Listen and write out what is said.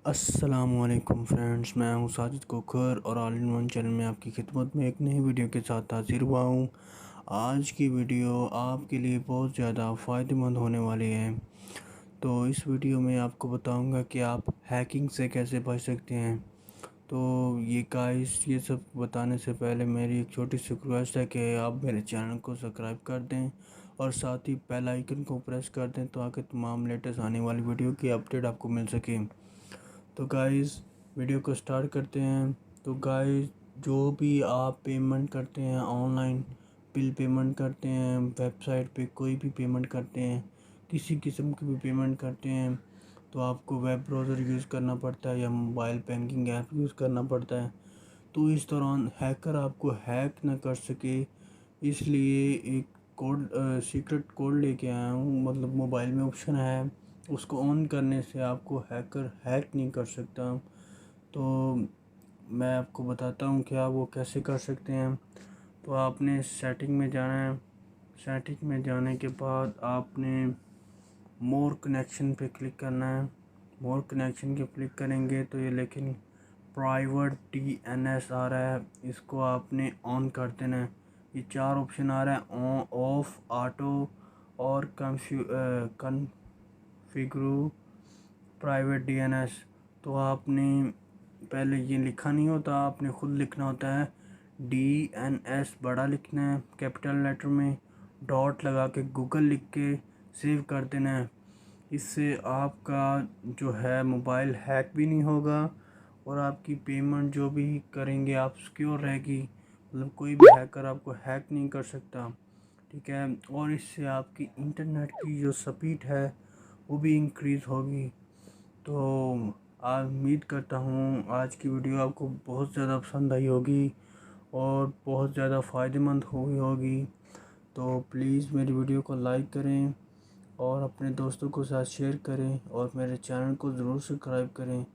अस्सलामुअलैकुम फ्रेंड्स, मैं हूं साजिद खोखर और ऑल इन वन चैनल में आपकी खिदमत में एक नई वीडियो के साथ हाजिर हुआ हूं। आज की वीडियो आपके लिए बहुत ज़्यादा फ़ायदेमंद होने वाली है। तो इस वीडियो में आपको बताऊंगा कि आप हैकिंग से कैसे बच सकते हैं। तो ये गाइस, ये सब बताने से पहले मेरी एक छोटी सी रिक्वेस्ट है कि आप मेरे चैनल को सब्सक्राइब कर दें और साथ ही बेल आइकन को प्रेस कर दें ताकि तमाम लेटेस्ट आने वाली वीडियो की अपडेट आपको मिल सके। तो गाइस, वीडियो को स्टार्ट करते हैं। तो गाइस, जो भी आप पेमेंट करते हैं, ऑनलाइन बिल पेमेंट करते हैं, वेबसाइट पे कोई भी पेमेंट करते हैं, किसी किस्म की भी पेमेंट करते हैं, तो आपको वेब ब्राउज़र यूज़ करना पड़ता है या मोबाइल बैंकिंग ऐप यूज़ करना पड़ता है। तो इस दौरान हैकर आपको हैक ना कर सके, इसलिए एक सीक्रेट कोड लेके आया हूँ। मतलब मोबाइल में ऑप्शन है, उसको ऑन करने से आपको हैकर हैक नहीं कर सकता। तो मैं आपको बताता हूँ कि आप वो कैसे कर सकते हैं। तो आपने सेटिंग में जाना है। सेटिंग में जाने के बाद आपने मोर कनेक्शन पे क्लिक करना है। मोर कनेक्शन के क्लिक करेंगे तो ये लेकिन प्राइवेट DNS आ रहा है, इसको आपने ऑन कर देना है। ये 4 ऑप्शन आ रहा है, ऑन, ऑफ, ऑटो और कन्फिगरू प्राइवेट DNS। तो आपने पहले ये लिखा नहीं होता, आपने ख़ुद लिखना होता है। DNS बड़ा लिखना है कैपिटल लेटर में, डॉट लगा के गूगल लिख के सेव कर देना है। इससे आपका जो है मोबाइल हैक भी नहीं होगा और आपकी पेमेंट जो भी करेंगे आप सिक्योर रहेगी। मतलब कोई भी हैकर आपको हैक नहीं कर सकता, ठीक है। और इससे आपकी इंटरनेट की जो स्पीड है वो भी इंक्रीज़ होगी। तो आज उम्मीद करता हूँ आज की वीडियो आपको बहुत ज़्यादा पसंद आई होगी और बहुत ज़्यादा फ़ायदेमंद हुई होगी। तो प्लीज़ मेरी वीडियो को लाइक करें और अपने दोस्तों के साथ शेयर करें और मेरे चैनल को ज़रूर सब्सक्राइब करें